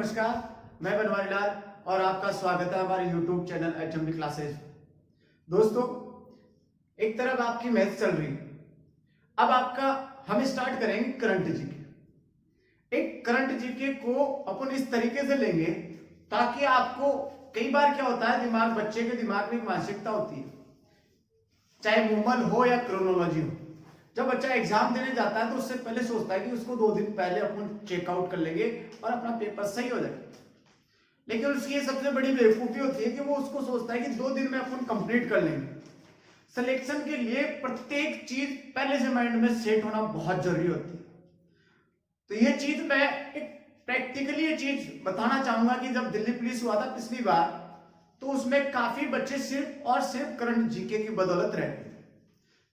नमस्कार, मैं बनवारी लाल और आपका स्वागत है हमारे YouTube चैनल HMD क्लासेज। दोस्तों, एक तरफ आपकी मैथ चल रही है, अब हम स्टार्ट करेंगे करंट जीके। एक करंट जीके को अपन इस तरीके से लेंगे ताकि आपको, कई बार क्या होता है, बच्चे के दिमाग में एक मानसिकता होती है, चाहे मूवल हो या क्रोनोलॉजी हो। जब बच्चा एग्जाम देने जाता है तो उससे पहले सोचता है कि उसको 2 दिन पहले अपन चेकआउट कर लेंगे और अपना पेपर सही हो जाएगा। लेकिन उसकी ये सबसे बड़ी बेवकूफी होती है कि वो उसको सोचता है कि 2 दिन में अपन कंप्लीट कर लेंगे। सिलेक्शन के लिए प्रत्येक चीज पहले से माइंड में सेट होना बहुत जरूरी होती है। तो ये चीज मैं एक प्रैक्टिकली ये चीज बताना चाहूंगा कि जब दिल्ली पुलिस हुआ था पिछली बार, तो उसमें काफी बच्चे सिर्फ और सिर्फ करंट जीके की बदौलत रह गए,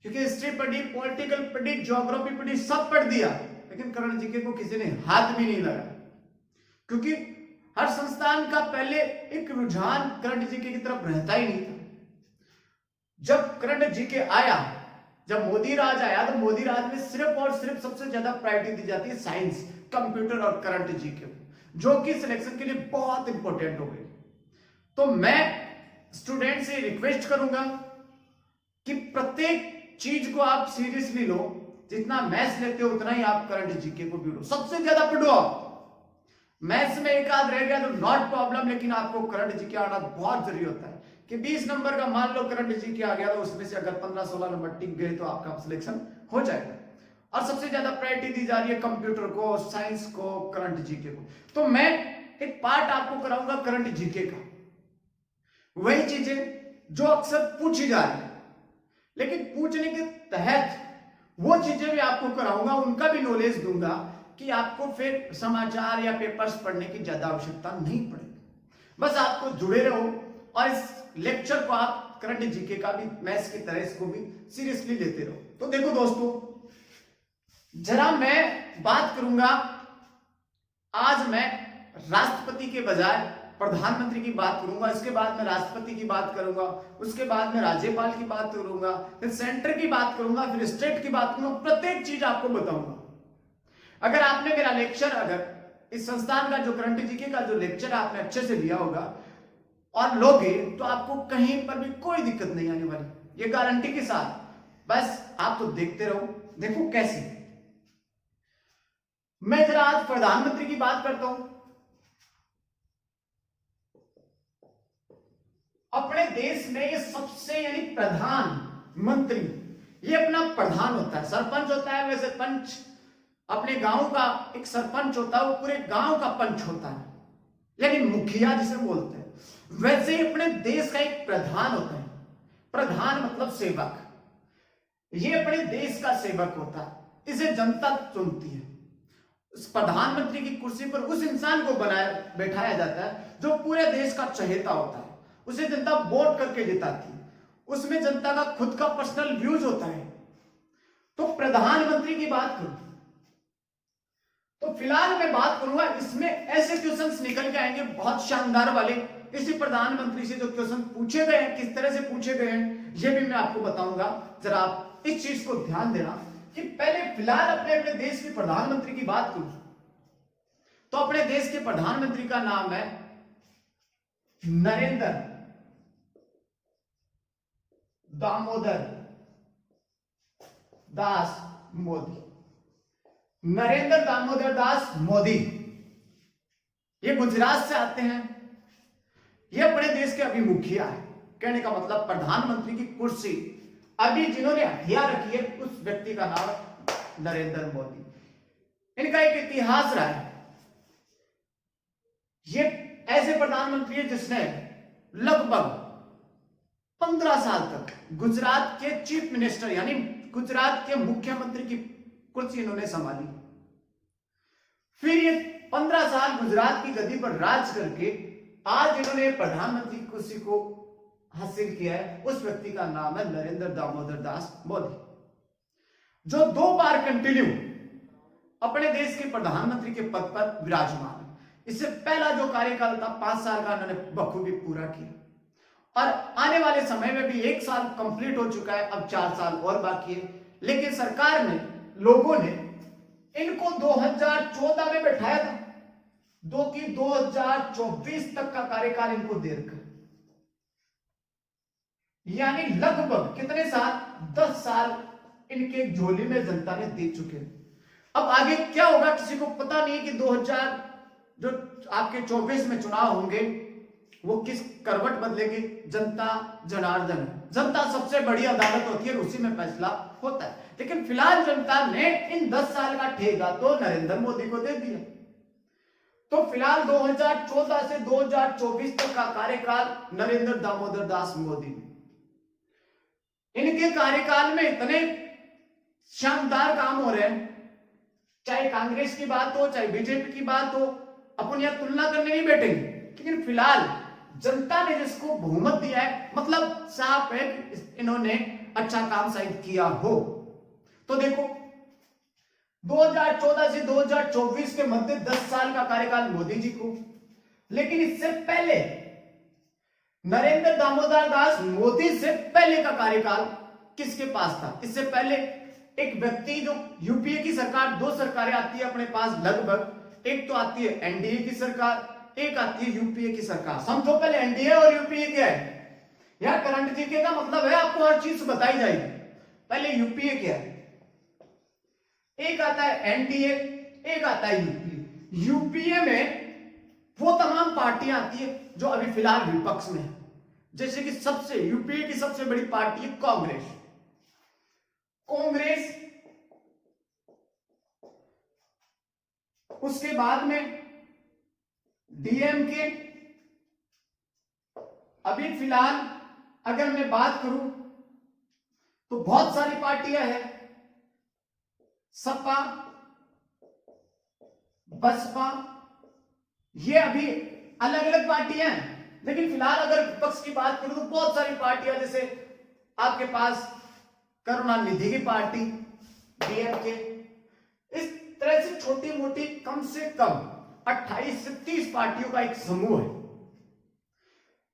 क्योंकि हिस्ट्री पढ़ी, पॉलिटिकल पढ़ी, ज्योग्राफी पढ़ी, सब पढ़ दिया, लेकिन करंट जीके को किसी ने हाथ भी नहीं लगाया। क्योंकि हर संस्थान का पहले एक रुझान करंट जीके की तरफ रहता ही नहीं था। जब करंट जीके आया, जब मोदी राज आया, तो मोदी राज में सिर्फ और सिर्फ सबसे ज्यादा प्रायोरिटी दी जाती है साइंस, कंप्यूटर और करंट जीके, जो कि सिलेक्शन के लिए बहुत इंपॉर्टेंट हो गई। तो मैं स्टूडेंट से रिक्वेस्ट करूंगा कि प्रत्येक चीज को आप सीरियसली लो। जितना मैथ्स लेते हो उतना ही आप करंट जीके को भी लो, सबसे ज्यादा पढ़ो आप। मैथ्स में एक आध रह गया तो नॉट प्रॉब्लम, लेकिन आपको करंट जीके आना बहुत जरूरी होता है कि 20 नंबर का मान लो करंट जीके आ गया, तो उसमें से अगर 15-16 नंबर टिक गए तो आपका सिलेक्शन हो जाएगा। और सबसे ज्यादा प्रायोरिटी दी जा रही है कंप्यूटर को, साइंस को, करंट जीके को। तो मैं एक पार्ट आपको कराऊंगा करंट जीके का, वही चीजें जो अक्सर पूछी जा रही है, लेकिन पूछने के तहत वो चीजें भी आपको कराऊंगा, उनका भी नॉलेज दूंगा कि आपको फिर समाचार या पेपर्स पढ़ने की ज्यादा आवश्यकता नहीं पड़ेगी। बस आपको जुड़े रहो और इस लेक्चर को आप करंट जीके का भी मैथ्स की तरह इसको भी सीरियसली लेते रहो। तो देखो दोस्तों, जरा मैं बात करूंगा, आज मैं राष्ट्रपति के बजाय प्रधानमंत्री की बात करूंगा, इसके बाद मैं राष्ट्रपति की बात करूंगा, उसके बाद मैं राज्यपाल की बात करूंगा, फिर सेंटर की बात करूंगा, फिर स्टेट की बात करूंगा, प्रत्येक चीज आपको बताऊंगा। अगर आपने मेरा लेक्चर, अगर इस संस्थान का जो करंट जीके का जो लेक्चर आपने अच्छे से लिया होगा और लोगे, तो आपको कहीं पर भी कोई दिक्कत नहीं आने वाली, ये गारंटी के साथ। बस आप तो देखते रहो। देखो कैसे, मैं जरा आज प्रधानमंत्री की बात करता हूं। अपने देश में ये सबसे, यानी प्रधानमंत्री, ये अपना प्रधान होता है। सरपंच होता है, वैसे पंच अपने गांव का एक सरपंच होता है, वो पूरे गांव का पंच होता है, यानी मुखिया जिसे बोलते हैं। वैसे ही अपने देश का एक प्रधान होता है। प्रधान मतलब सेवक, ये अपने देश का सेवक होता है, इसे जनता चुनती है। उस प्रधानमंत्री की कुर्सी पर उस इंसान को बैठाया जाता है जो पूरे देश का चहेता होता है, उसे जनता वोट करके जिताती है, उसमें जनता का खुद का पर्सनल व्यूज होता है। तो प्रधानमंत्री की बात करूं तो फिलहाल मैं बात करूंगा, इसमें ऐसे क्वेश्चंस निकल के आएंगे बहुत शानदार वाले। इसी प्रधानमंत्री से जो क्वेश्चन पूछे गए हैं, किस तरह से पूछे गए हैं, ये भी मैं आपको बताऊंगा। जरा आप इस चीज को ध्यान देना कि पहले फिलहाल अपने देश के प्रधानमंत्री की बात करूं तो अपने देश के प्रधानमंत्री का नाम है नरेंद्र दामोदर दास मोदी। नरेंद्र दामोदर दास मोदी, ये गुजरात से आते हैं। ये अपने देश के अभी मुखिया है। कहने का मतलब प्रधानमंत्री की कुर्सी अभी जिन्होंने हथिया रखी है, उस व्यक्ति का नाम नरेंद्र मोदी। इनका एक इतिहास रहा है। ये ऐसे प्रधानमंत्री है जिसने लगभग 15 साल तक गुजरात के चीफ मिनिस्टर, यानी गुजरात के मुख्यमंत्री की कुर्सी इन्होंने संभाली। फिर ये 15 साल गुजरात की गद्दी पर राज करके आज इन्होंने प्रधानमंत्री की कुर्सी को हासिल किया है। उस व्यक्ति का नाम है नरेंद्र दामोदर दास मोदी, जो 2 बार कंटिन्यू अपने देश के प्रधानमंत्री के पद पर विराजमान है। इससे पहला जो कार्यकाल था 5 साल का, इन्होंने बखूबी पूरा किया और आने वाले समय में भी 1 साल कंप्लीट हो चुका है, अब 4 साल और बाकी है। लेकिन सरकार ने, लोगों ने इनको 2014 में बैठाया था। दो की 2024 तक का कार्यकाल इनको दे रखा है, यानी लगभग कितने साल, 10 साल इनके झोली में जनता ने दे चुके हैं। अब आगे क्या होगा किसी को पता नहीं कि 2000 जो आपके 24 में चुनाव होंगे वो किस करवट बदलेगी। जनता जनार्दन, जनता सबसे बड़ी अदालत होती है, उसी में फैसला होता है। लेकिन फिलहाल जनता ने इन 10 साल का ठेका तो नरेंद्र मोदी को दे दिया। तो फिलहाल 2014 से 2024 तक का कार्यकाल नरेंद्र दामोदर दास मोदी, इनके कार्यकाल में इतने शानदार काम हो रहे हैं, चाहे कांग्रेस की बात हो चाहे बीजेपी की बात हो, अपन यह तुलना करने नहीं बैठेंगे। लेकिन फिलहाल जनता ने जिसको बहुमत दिया है, मतलब साफ है इन्होंने अच्छा काम शायद किया हो। तो देखो 2014 से 2024 के मध्य 10 साल का कार्यकाल मोदी जी को, लेकिन इससे पहले नरेंद्र दामोदर दास मोदी से पहले का कार्यकाल किसके पास था? इससे पहले एक व्यक्ति जो यूपीए की सरकार, दो सरकारें आती है अपने पास लगभग, एक तो आती है एनडीए की सरकार, एक आती है यूपीए की सरकार। समझो पहले एनडीए और यूपीए क्या है। यह करंट जीके का मतलब है आपको हर चीज बताई जाएगी। पहले यूपीए क्या है, एक आता है एनडीए, एक आता है यूपीए। यूपीए में वो तमाम पार्टियां आती है जो अभी फिलहाल विपक्ष में है, जैसे कि सबसे यूपीए की सबसे बड़ी पार्टी है कांग्रेस। कांग्रेस, उसके बाद में डीएमके। अभी फिलहाल अगर मैं बात करूं तो बहुत सारी पार्टियां हैं, सपा, बसपा, ये अभी अलग अलग पार्टियां हैं। लेकिन फिलहाल अगर विपक्ष की बात करूं तो बहुत सारी पार्टियां, जैसे आपके पास करुणानिधि की पार्टी डीएमके, इस तरह से छोटी मोटी कम से कम 28 से 30 पार्टियों का एक समूह है।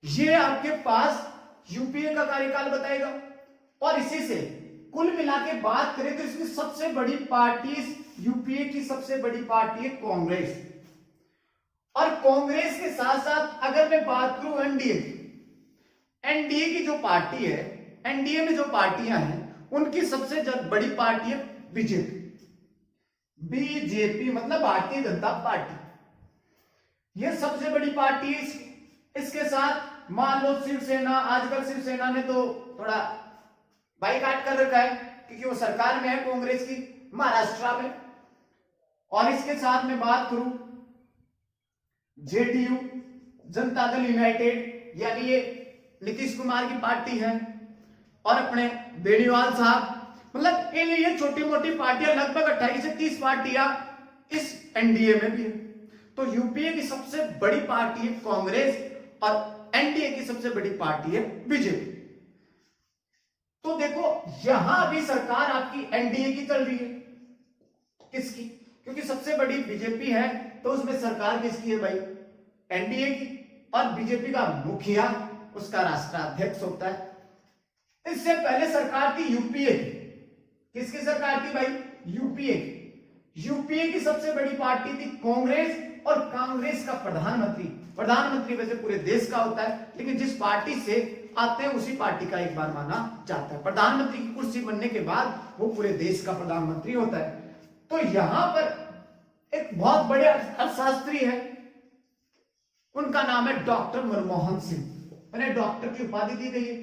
ये आपके पास यूपीए का कार्यकाल बताएगा। और इसी से कुल मिला के बात करें तो इसमें सबसे बड़ी पार्टी, यूपीए की सबसे बड़ी पार्टी है कांग्रेस। और कांग्रेस के साथ साथ अगर मैं बात करूं एनडीए की, एनडीए की जो पार्टी है, एनडीए में जो पार्टियां हैं उनकी सबसे बड़ी पार्टी है बीजेपी। बीजेपी मतलब भारतीय जनता पार्टी, यह सबसे बड़ी पार्टी है। इसके साथ मान लो शिवसेना, आजकल शिवसेना ने तो थोड़ा बाइकाट कर रखा है क्योंकि वो सरकार में है कांग्रेस की महाराष्ट्र में। और इसके साथ में बात करूं जेडीयू, जनता दल यूनाइटेड, यानी ये नीतीश कुमार की पार्टी है, और अपने बेनीवाल साहब, मतलब ये छोटी मोटी पार्टियां लगभग 28 से 30 पार्टियां इस एनडीए में भी है। तो यूपीए की सबसे बड़ी पार्टी है कांग्रेस और एनडीए की सबसे बड़ी पार्टी है बीजेपी। तो देखो यहां भी सरकार आपकी एनडीए की चल रही है। किसकी? क्योंकि सबसे बड़ी बीजेपी है तो उसमें सरकार किसकी है भाई? एनडीए की। और बीजेपी का मुखिया उसका राष्ट्राध्यक्ष होता है। इससे पहले सरकार थी यूपीए की। किसकी सरकार थी भाई? यूपीए की। यूपीए की सबसे बड़ी पार्टी थी कांग्रेस, और कांग्रेस का प्रधानमंत्री वैसे पूरे देश का होता है, लेकिन जिस पार्टी से आते हैं उसी पार्टी का एक बार माना जाता है। प्रधानमंत्री की कुर्सी बनने के बाद वो पूरे देश का प्रधानमंत्री होता है। तो यहां पर एक बहुत बड़े अर्थशास्त्री है, उनका नाम है डॉक्टर मनमोहन सिंह। उन्हें डॉक्टर की उपाधि दी गई है,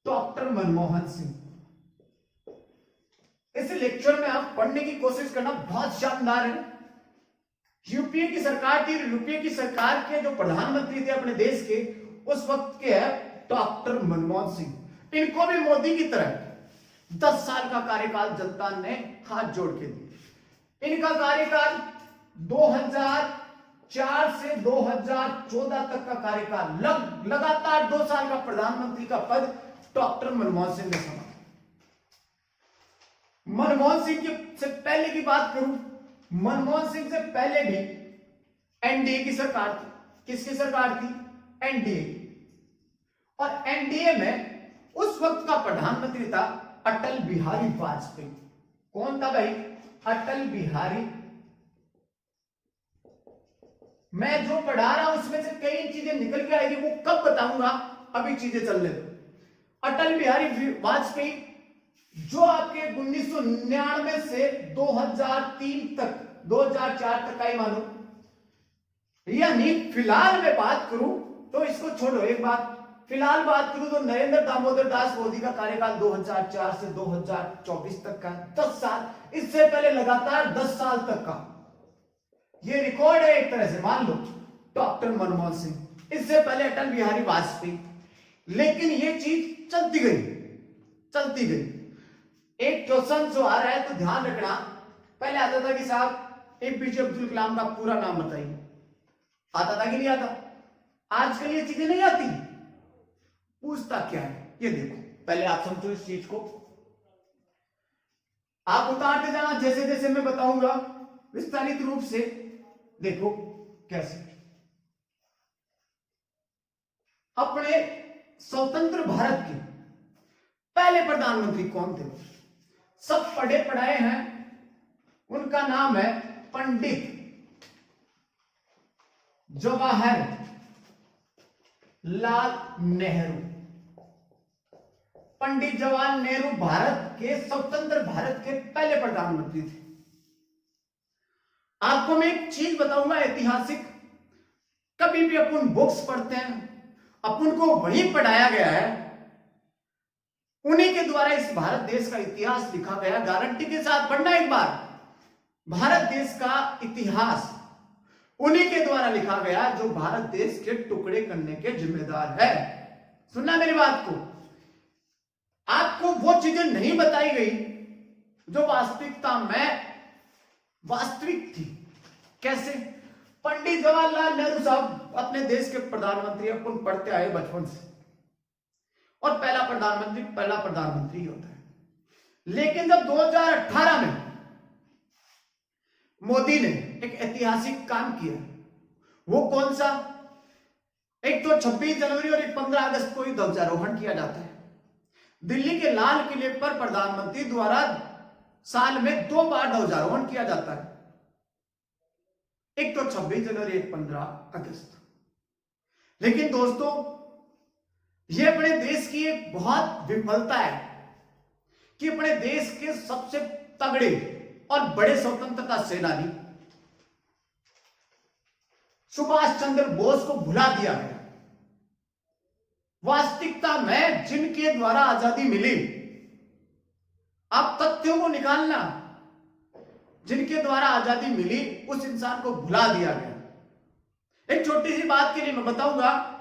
डॉक्टर मनमोहन सिंह। इस लेक्चर में आप पढ़ने की कोशिश करना, बहुत शानदार है। यूपीए की सरकार थी, यूपीए की सरकार के जो प्रधानमंत्री थे अपने देश के उस वक्त के है डॉक्टर मनमोहन सिंह। इनको भी मोदी की तरह 10 साल का कार्यकाल जनता ने हाथ जोड़ के दिया। इनका कार्यकाल 2004 से 2014 तक का कार्यकाल, लगातार 2 साल का प्रधानमंत्री का पद डॉक्टर मनमोहन सिंह ने संभाला। मनमोहन सिंह से पहले की बात करूं, मनमोहन सिंह से पहले भी एनडीए की सरकार थी। किसकी सरकार थी? एनडीए की। और एनडीए में उस वक्त का प्रधानमंत्री था अटल बिहारी वाजपेयी। कौन था भाई? अटल बिहारी मैं जो पढ़ा रहा हूं उसमें से कई चीजें निकल के आएगी, वो कब बताऊंगा, अभी चीजें चलने दो। अटल बिहारी वाजपेयी जो आपके 1999 से 2003 तक 2004 तक का ही मानो, यानी फिलहाल मैं बात करूं तो इसको छोड़ो, एक बात फिलहाल बात करूं तो नरेंद्र दामोदर दास मोदी का कार्यकाल 2004 से 2024 तक का 10 साल, इससे पहले लगातार 10 साल तक का ये रिकॉर्ड है एक तरह से, मान लो डॉक्टर मनमोहन सिंह, इससे पहले अटल बिहारी वाजपेयी। लेकिन ये चीज चलती गई चलती गई। एक क्वेश्चन जो आ रहा है तो ध्यान रखना, पहले आता था कि साहब एपीजे अब्दुल कलाम का पूरा नाम बताइए, आता था कि नहीं आता? आजकल ये चीजें नहीं आती, पूछता क्या है ये देखो, पहले आप समझो इस चीज को, आप उतारते जाना जैसे जैसे मैं बताऊंगा विस्तारित रूप से। देखो कैसे अपने स्वतंत्र भारत के पहले प्रधानमंत्री कौन थे? सब पढ़े पढ़ाए हैं, उनका नाम है पंडित जवाहर लाल नेहरू। पंडित जवाहर नेहरू भारत के स्वतंत्र भारत के पहले प्रधानमंत्री थे। आपको मैं एक चीज बताऊंगा ऐतिहासिक, कभी भी अपन बुक्स पढ़ते हैं अपन को वही पढ़ाया गया है, उन्हीं के द्वारा इस भारत देश का इतिहास लिखा गया। गारंटी के साथ पढ़ना एक बार, भारत देश का इतिहास उन्हीं के द्वारा लिखा गया जो भारत देश के टुकड़े करने के जिम्मेदार है। सुनना मेरी बात को, आपको वो चीजें नहीं बताई गई जो वास्तविकता में वास्तविक थी। कैसे? पंडित जवाहरलाल नेहरू साहब अपने देश के प्रधानमंत्री, अपन पढ़ते आए बचपन से, और पहला प्रधानमंत्री होता है। लेकिन जब 2018 में मोदी ने एक ऐतिहासिक काम किया, वो कौन सा? एक तो 26 जनवरी और एक 15 अगस्त को ही ध्वजारोहण किया जाता है। दिल्ली के लाल किले पर प्रधानमंत्री द्वारा साल में 2 बार ध्वजारोहण किया जाता है, एक तो 26 जनवरी एक 15 अगस्त। लेकिन दोस्तों ये अपने देश की एक बहुत विफलता है कि अपने देश के सबसे तगड़े और बड़े स्वतंत्रता सेनानी सुभाष चंद्र बोस को भुला दिया गया। वास्तविकता में जिनके द्वारा आजादी मिली, आप तथ्यों को निकालना, जिनके द्वारा आजादी मिली उस इंसान को भुला दिया गया। एक छोटी सी बात के लिए मैं बताऊंगा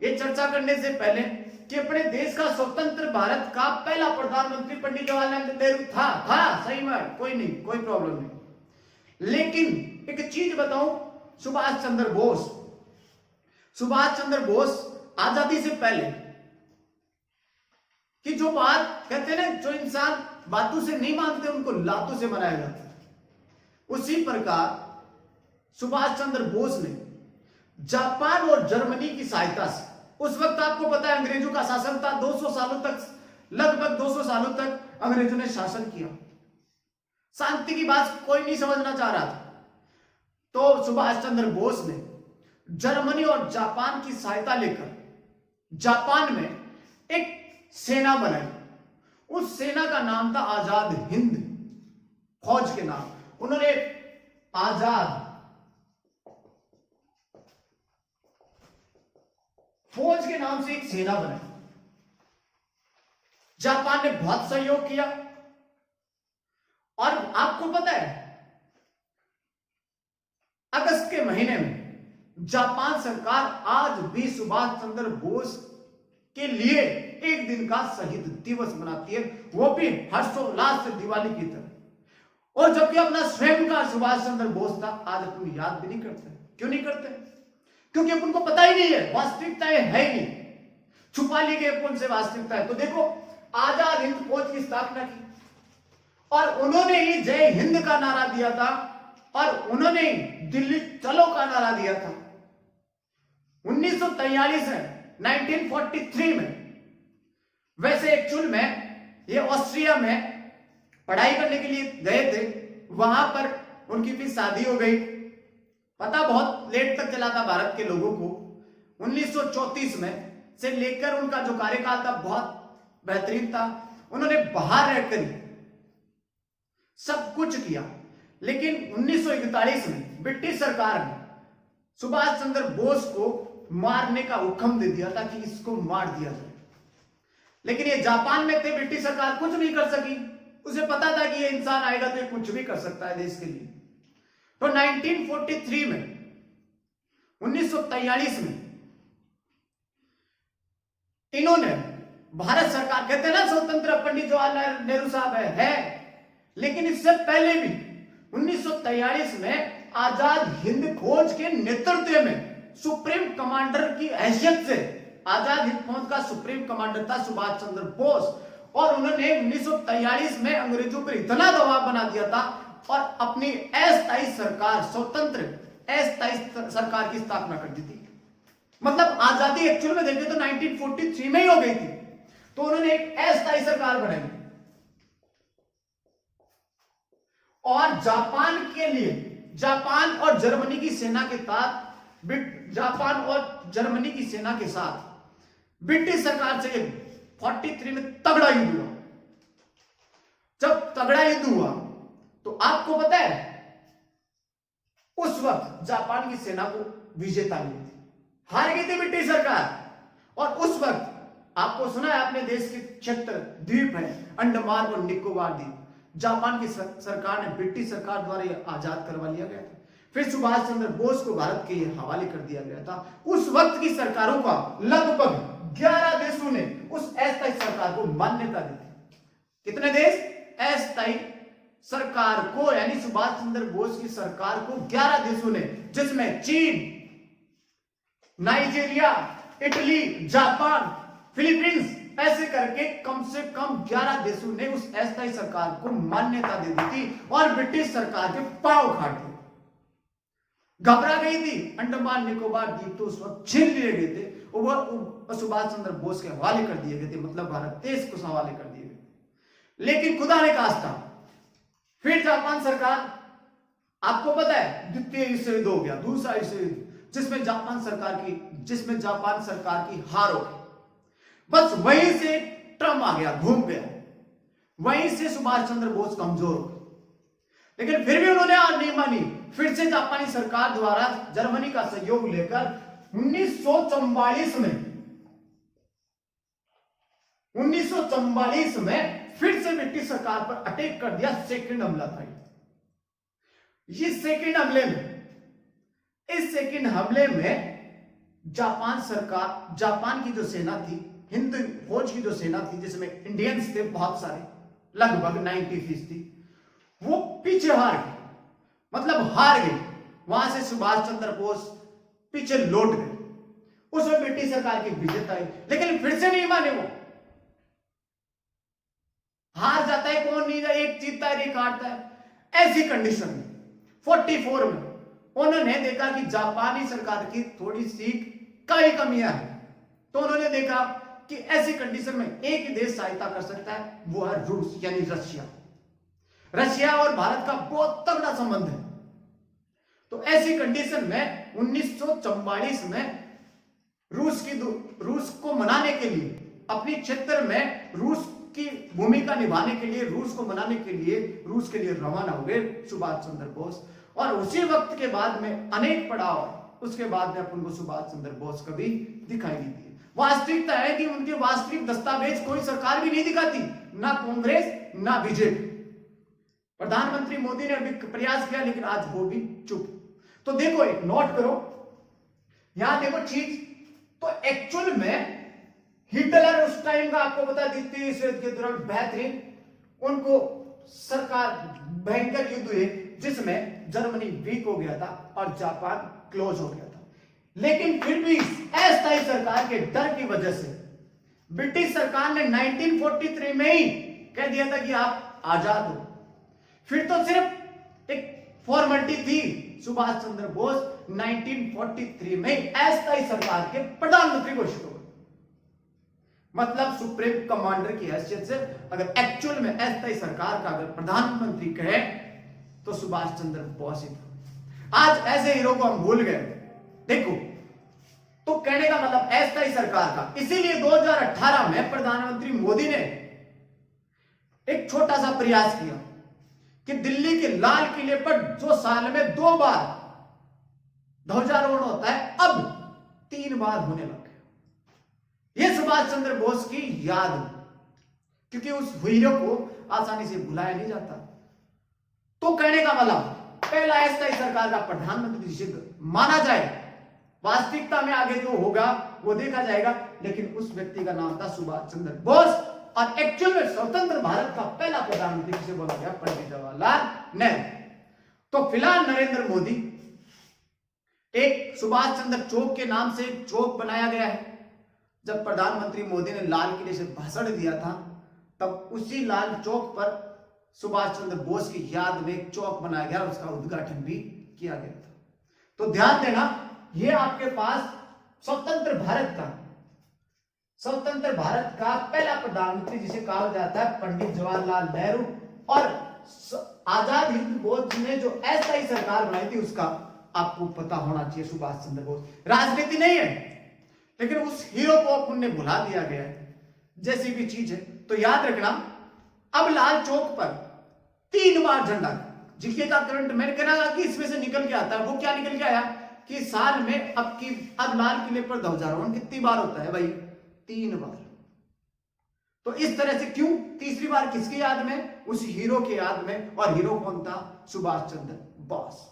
ये चर्चा करने से पहले कि अपने देश का स्वतंत्र भारत का पहला प्रधानमंत्री पंडित जवाहरलाल नेहरू था सही में, कोई नहीं, कोई प्रॉब्लम नहीं। लेकिन एक चीज बताऊं, सुभाष चंद्र बोस आजादी से पहले कि जो बात कहते हैं ना, जो इंसान बातों से नहीं मानते उनको लातों से मनाया जाता है, उसी प्रकार सुभाष चंद्र बोस ने जापान और जर्मनी की सहायता से, उस वक्त आपको पता है अंग्रेजों का शासन था, 200 सालों तक, लगभग 200 सालों तक अंग्रेजों ने शासन किया। शांति की बात कोई नहीं समझना चाह रहा था, तो सुभाष चंद्र बोस ने जर्मनी और जापान की सहायता लेकर जापान में एक सेना बनाई। उस सेना का नाम था आजाद हिंद फौज के नाम, उन्होंने आजाद फौज के नाम से एक सेना बनाई। जापान ने बहुत सहयोग किया, और आपको पता है अगस्त के महीने में जापान सरकार आज भी सुभाष चंद्र बोस के लिए एक दिन का शहीद दिवस मनाती है, वो भी हर्षोल्लास से दिवाली की तरह। और जबकि अपना स्वयं का सुभाष चंद्र बोस था, आज अपन याद भी नहीं करते। क्यों नहीं करते? क्योंकि अपन को पता ही नहीं है, वास्तविकता है ही नहीं, छुपा ली गई अपन से वास्तविकता है। तो देखो आजाद हिंद फौज की स्थापना की, और उन्होंने ही जय हिंद का नारा दिया था, और उन्होंने दिल्ली चलो का नारा दिया था। 1943 में 1943 में, वैसे एक्चुअल में ये ऑस्ट्रिया में पढ़ाई करने के लिए गए थे, वहां पर उनकी फिर शादी हो गई, पता बहुत लेट तक चला था भारत के लोगों को। 1934 में से लेकर उनका जो कार्यकाल था बहुत बेहतरीन था। उन्होंने बाहर रहकर सब कुछ किया, लेकिन 1941 में ब्रिटिश सरकार ने सुभाष चंद्र बोस को मारने का हुक्म दे दिया था कि इसको मार दिया जाए। लेकिन ये जापान में थे, ब्रिटिश सरकार कुछ नहीं कर सकी। उसे पता था कि ये इंसान आएगा तो ये कुछ भी कर सकता है देश के लिए। तो 1943 में 1943 में इन्होंने भारत सरकार, कहते हैं ना स्वतंत्र पंडित जवाहरलाल नेहरू साहब है, लेकिन इससे पहले भी 1943 में आजाद हिंद फौज के नेतृत्व में सुप्रीम कमांडर की हैसियत से, आजाद हिंद फौज का सुप्रीम कमांडर था सुभाष चंद्र बोस, और उन्होंने 1943 में अंग्रेजों पर इतना दबाव बना दिया था और अपनी अस्थायी सरकार, स्वतंत्र अस्थायी सरकार की स्थापना कर दी थी। मतलब आजादी एक्चुअल में देखें तो 1943 में ही हो गई थी, तो उन्होंने एक अस्थायी सरकार बनाई। और जापान के लिए, जापान और जर्मनी की सेना के साथ, जापान और जर्मनी की सेना के साथ ब्रिटिश सरकार से 43 में तगड़ा युद्ध हुआ। जब तगड़ा युद्ध हुआ तो आपको पता है उस वक्त जापान की सेना को विजेता मिली थी, हार गई थी ब्रिटिश सरकार। और उस वक्त आपको सुना है, अपने देश के क्षेत्र द्वीप है अंडमान और निकोबार द्वीप, जापान की सरकार ने ब्रिटिश सरकार द्वारा यह आजाद करवा लिया गया था। फिर सुभाष चंद्र बोस को भारत के हवाले कर दिया गया था। उस वक्त की सरकारों का लगभग 11 देशों ने उस अस्थायी सरकार को मान्यता दी थी। कितने देश? अस्थायी सरकार को, यानी सुभाष चंद्र बोस की सरकार को 11 देशों ने, जिसमें चीन, नाइजीरिया, इटली, जापान, फिलीपींस, ऐसे करके कम से कम 11 देशों ने उस अस्थायी सरकार को मान्यता दे दी थी और ब्रिटिश सरकार के पांव खाट दिए। घबरा गई थी। अंडमान निकोबार द्वीप तो उस वक्त छीन लिए गए थे, वो सुभाष चंद्र बोस के हवाले कर दिए गए थे, मतलब भारत देश को हवाले कर दिए गए। लेकिन खुदा ने कहा था, फिर जापान सरकार, आपको पता है द्वितीय विश्व युद्ध हो गया, दूसरा विश्व युद्ध, जिसमें जापान सरकार की हार हो गई। बस वहीं से ट्रम्प आ गया, घूम गया, वहीं से सुभाष चंद्र बोस कमजोर हो गए। लेकिन फिर भी उन्होंने हार नहीं मानी। फिर से जापानी सरकार द्वारा जर्मनी का सहयोग लेकर 1944 में फिर से ब्रिटिश सरकार पर अटैक कर दिया। सेकंड हमला था ये। इस सेकंड हमले में जापान की जो सेना थी, हिंद फौज की जो सेना थी, जिसमें इंडियंस थे बहुत सारे, लगभग 90% थी, वो पीछे हार गई, मतलब हार गई। वहां से सुभाष चंद्र बोस पीछे लौट गए। उसमें ब्रिटिश सरकार की विजेता है, लेकिन फिर से नहीं माने। वो हार जाता है, कौन नहीं, एक जीतता है, एक हारता है। ऐसी कंडीशन में 44 में उन्होंने देखा कि जापानी सरकार की थोड़ी सी कई कमियां हैं, तो उन्होंने देखा कि ऐसी कंडीशन में एक ही देश सहायता कर सकता है, वो है रूस, यानी रशिया और भारत का बहुत तगड़ा संबंध है। तो ऐसी कंडीशन में 1944 में रूस को मनाने के लिए, अपने क्षेत्र में रूस की भूमिका निभाने के लिए, रूस को मनाने के लिए रूस के लिए रवाना हो गए सुभाष चंद्र बोस। और उसी वक्त के बाद में अनेक पड़ाव, उसके बाद में अपन को सुभाष चंद्र बोस कभी दिखाई नहीं दिए। वास्तविकता है कि उनके वास्तविक दस्तावेज कोई सरकार भी नहीं दिखाती, ना कांग्रेस ना बीजेपी। प्रधानमंत्री मोदी ने अभी प्रयास किया, लेकिन आज वो भी चुप। तो देखो, एक नोट करो, यहां देखो चीज। तो एक्चुअल में हिटलर उस टाइम का, आपको बता द्वितीय विश्व युद्ध के दौरान बेहतरीन, उनको सरकार, भयंकर युद्ध हुए जिसमें जर्मनी वीक हो गया था और जापान क्लोज हो गया था। लेकिन फिर भी अस्थायी सरकार के डर की वजह से ब्रिटिश सरकार ने 1943 में ही कह दिया था कि आप आजाद हो। फिर तो सिर्फ एक फॉर्मेलिटी थी। सुभाष चंद्र बोस 1943 में अस्थायी सरकार के प्रधानमंत्री घोषित हो गए, मतलब सुप्रीम कमांडर की हैसियत से। अगर एक्चुअल में अस्थायी सरकार का अगर प्रधानमंत्री कहे तो सुभाष चंद्र बोस ही था। आज ऐसे हीरो को हम भूल गए। देखो, तो कहने का मतलब अस्थायी सरकार का, इसीलिए 2018 में प्रधानमंत्री मोदी ने एक छोटा सा प्रयास किया कि दिल्ली के लाल किले पर जो साल में 2 बार ध्वजारोहण होता है, अब 3 बार होने लग गया। यह सुभाष चंद्र बोस की याद, क्योंकि उस हीरो को आसानी से भुलाया नहीं जाता। तो कहने का मतलब पहला अस्थायी सरकार का प्रधानमंत्री जिसे माना जाए, वास्तविकता में आगे जो होगा वो देखा जाएगा, लेकिन उस व्यक्ति का नाम था सुभाष चंद्र बोस। और एक्चुअल में स्वतंत्र भारत का पहला प्रधानमंत्री किसे बोला गया? पंडित जवाहरलाल नेहरू। तो फिलहाल नरेंद्र मोदी, एक सुभाष चंद्र चौक के नाम से एक चौक बनाया गया है। जब प्रधानमंत्री मोदी ने लाल किले से भाषण दिया था, तब उसी लाल चौक पर सुभाष चंद्र बोस की याद में एक चौक बनाया गया, उसका उद्घाटन भी किया गया था। तो ध्यान देना, यह आपके पास स्वतंत्र भारत का पहला प्रधानमंत्री जिसे कहा जाता है पंडित जवाहरलाल नेहरू। और आजाद हिंद फौज ने जो अस्थायी सरकार बनाई थी उसका आपको पता होना चाहिए, सुभाष चंद्र बोस। राजनीति नहीं है, लेकिन उस हीरो को उन्हें भुला दिया गया है, जैसी भी चीज है। तो याद रखना, अब लाल चौक पर 3 बार झंडा, जिसके का करंट मैंने कहना कि इसमें से निकल के आता है, वो क्या निकल के आया कि साल में अब लाल किले पर ध्वजारोहण कितनी बार होता है भाई? 3 बार। तो इस तरह से क्यों? तीसरी बार किसकी याद में? उस हीरो की याद में। और हीरो कौन था? सुभाष चंद्र बोस।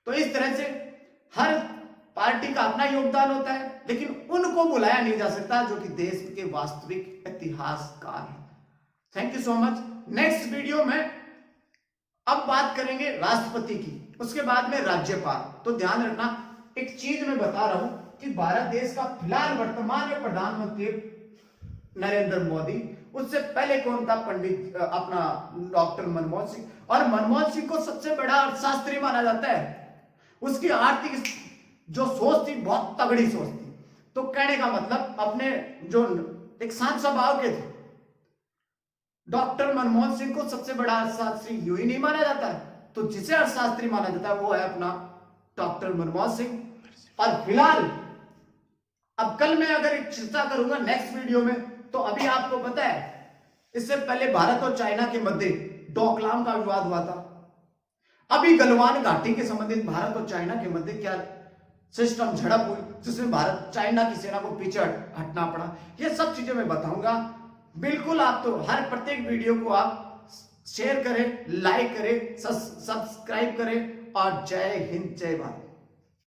तो इस तरह से हर पार्टी का अपना योगदान होता है, लेकिन उनको बुलाया नहीं जा सकता जो कि देश के वास्तविक इतिहासकार हैं। Thank you so much. Next video में अब बात करेंगे राष्ट्रपति की, उसके बाद में राज्यपाल। तो ध्यान रखना, एक चीज मैं बता रहा हूं कि भारत देश का फिलहाल वर्तमान में प्रधानमंत्री नरेंद्र मोदी, उससे पहले कौन था? पंडित अपना डॉक्टर मनमोहन सिंह। और मनमोहन सिंह को सबसे बड़ा अर्थशास्त्री माना जाता है। उसकी आर्थिक जो सोच थी, बहुत तगड़ी सोच थी। तो कहने का मतलब अपने जो एक शांत स्वभाव के थे, डॉक्टर मनमोहन सिंह को सबसे बड़ा अर्थशास्त्री यूं ही नहीं माना जाता है। तो जिसे अर्थशास्त्री माना जाता है वो है अपना डॉक्टर मनमोहन सिंह। और फिलहाल अब कल मैं अगर एक चर्चा करूंगा नेक्स्ट वीडियो में, तो अभी आपको पता है इससे पहले भारत और चाइना के मध्य डोकलाम का विवाद हुआ था। अभी गलवान घाटी के संबंधित भारत और चाइना के मध्य क्या सिस्टम झड़प हुई, जिसमें भारत चाइना की सेना को पीछे हटना पड़ा। ये सब चीजें मैं बताऊंगा। बिल्कुल आप तो हर प्रत्येक वीडियो को आप शेयर करें, लाइक करें, सब्सक्राइब करें। और जय हिंद, जय भारत।